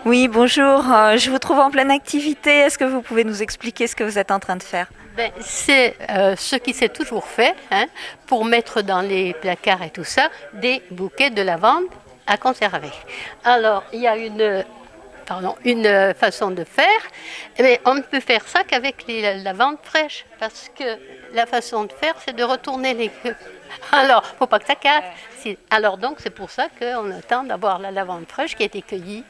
Oui, bonjour. Je vous trouve en pleine activité. Est-ce que vous pouvez nous expliquer ce que vous êtes en train de faire? C'est ce qui s'est toujours fait, hein, pour mettre dans les placards et tout ça, des bouquets de lavande à conserver. Alors, il y a une façon de faire, mais on ne peut faire ça qu'avec les lavandes fraîches, parce que la façon de faire, c'est de retourner les... Alors, faut pas que ça casse. Alors donc, c'est pour ça qu'on attend d'avoir la lavande fraîche qui a été cueillie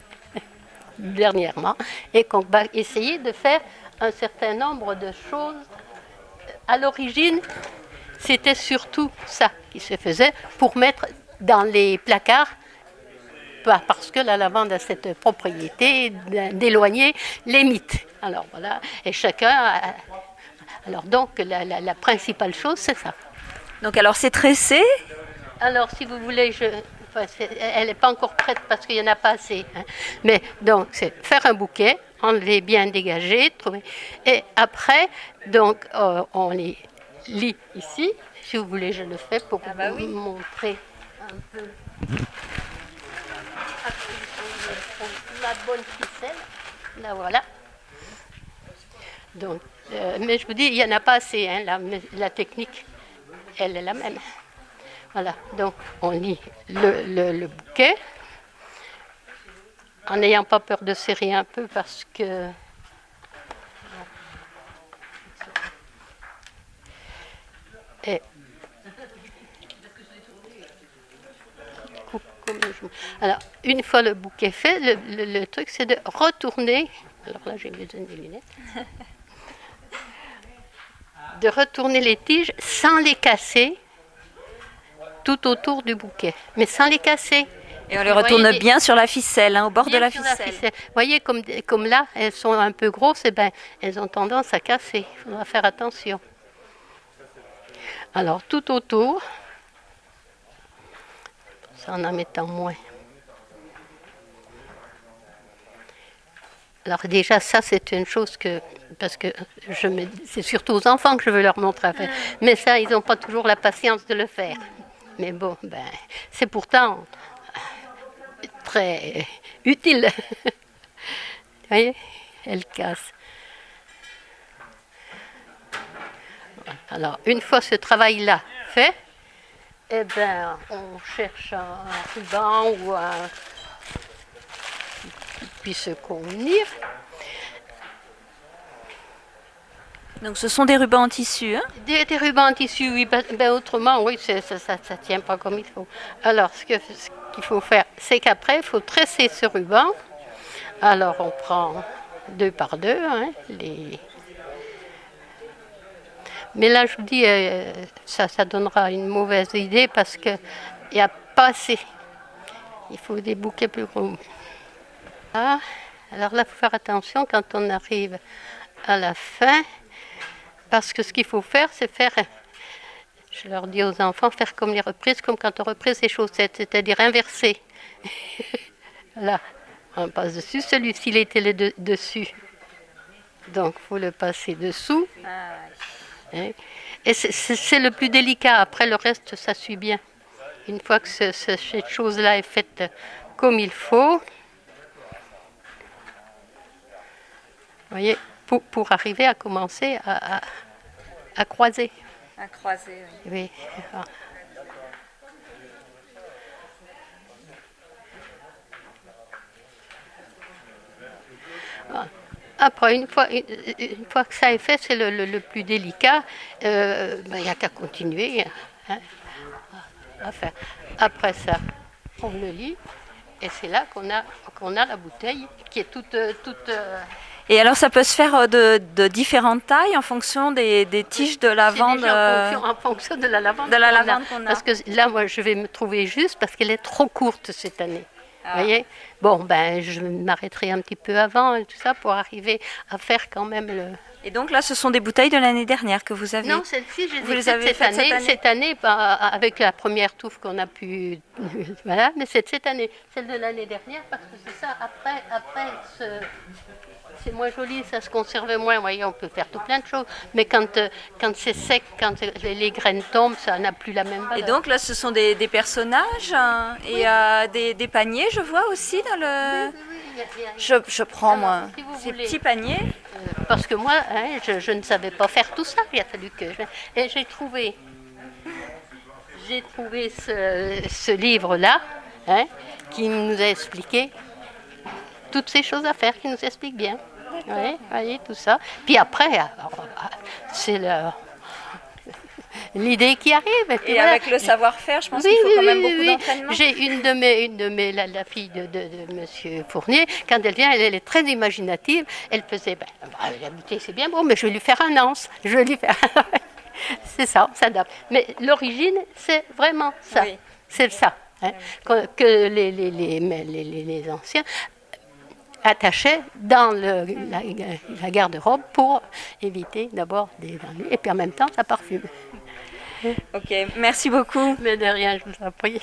dernièrement et qu'on va essayer de faire un certain nombre de choses. À l'origine, c'était surtout ça qui se faisait pour mettre dans les placards, parce que la lavande a cette propriété d'éloigner les mites. Alors voilà, et chacun alors donc la principale chose, c'est ça. Donc alors c'est tressé. Alors si vous voulez, elle n'est pas encore prête parce qu'il n'y en a pas assez. Hein. Mais donc c'est faire un bouquet, enlever bien dégagé, trouver. Et après, donc on les lit ici. Si vous voulez, je le fais pour vous montrer un peu la bonne ficelle. Là voilà. Donc, mais je vous dis, il n'y en a pas assez. Hein, la technique, elle est la même. Voilà, donc on lit le bouquet, en n'ayant pas peur de serrer un peu parce que... Et... Alors, une fois le bouquet fait, le truc c'est de retourner... Alors là, j'ai besoin des lunettes. De retourner les tiges sans les casser tout autour du bouquet, mais sans les casser. Et on les retourne bien sur la ficelle, hein, au bord de la ficelle. Vous voyez, comme là, elles sont un peu grosses, et ben, elles ont tendance à casser. Il faudra faire attention. Alors, tout autour, ça en mettant moins. Alors déjà, ça, c'est une chose que... Parce que c'est surtout aux enfants que je veux leur montrer à faire. Mais ça, ils n'ont pas toujours la patience de le faire. Mais bon, ben, c'est pourtant très utile. Vous voyez, elle casse. Alors, une fois ce travail-là fait, eh ben, on cherche un ruban ou un qui puisse convenir. Donc ce sont des rubans en tissu, hein? Des rubans en tissu, oui. Ben, autrement, oui, ça ne tient pas comme il faut. Alors, ce qu'il faut faire, c'est qu'après, il faut tresser ce ruban. Alors, on prend 2 par 2, hein, Mais là, je vous dis, ça donnera une mauvaise idée parce qu'il n'y a pas assez. Il faut des bouquets plus gros. Ah, alors là, il faut faire attention quand on arrive à la fin. Parce que ce qu'il faut faire, c'est faire, je leur dis aux enfants, faire comme les reprises, comme quand on reprise les chaussettes, c'est-à-dire inverser. Là, on passe dessus, celui-ci, il était le dessus. Donc, il faut le passer dessous. Hein. Et c'est le plus délicat. Après, le reste, ça suit bien. Une fois que cette chose-là est faite comme il faut, vous voyez, pour arriver à commencer à croiser. À croiser, oui. Après, une fois que ça est fait, c'est le plus délicat. Il n'y a qu'à continuer. Hein, à faire. Après ça, on le lit. Et c'est là qu'on a la bouteille qui est toute Et alors ça peut se faire de différentes tailles en fonction des tiges de lavande. En fonction de la lavande. Qu'on a. Parce que là, moi, je vais me trouver juste parce qu'elle est trop courte cette année. Vous voyez? Bon, ben, je m'arrêterai un petit peu avant et tout ça pour arriver à faire quand même le... Et donc là, ce sont des bouteilles de l'année dernière que vous avez? Non, celle-ci, je les avez faites cette année, avec la première touffe qu'on a pu... voilà, mais c'est cette année. Celle de l'année dernière, parce que c'est ça, après c'est moins joli, ça se conserve moins. Vous voyez, on peut faire tout plein de choses. Mais quand c'est sec, quand les graines tombent, ça n'a plus la même valeur. Et donc là, ce sont des personnages, hein, et des paniers, je vois aussi dans le... Oui, Je prends, Alors, moi, si vous ces voulez. petits paniers. Parce que moi, je ne savais pas faire tout ça. Il a fallu que et j'ai trouvé ce livre-là, hein, qui nous a expliqué toutes ces choses à faire, qui nous explique bien. Oui, voyez, tout ça. Puis après, c'est l'idée qui arrive. Et voilà. avec le savoir-faire, je pense Oui, qu'il faut oui, quand même oui, beaucoup oui. d'entraînement. J'ai la fille de Monsieur Fournier, quand elle vient, elle est très imaginative. Elle faisait, la bouteille c'est bien beau, mais je vais lui faire un anse. Je vais lui faire. C'est ça, on s'adapte. Mais l'origine, c'est vraiment ça. Oui. C'est ça. Hein, que les anciens attachaient dans la garde-robe pour éviter d'abord des ennuis. Et puis en même temps, ça parfume. Ok, merci beaucoup. Mais de rien, je vous en prie.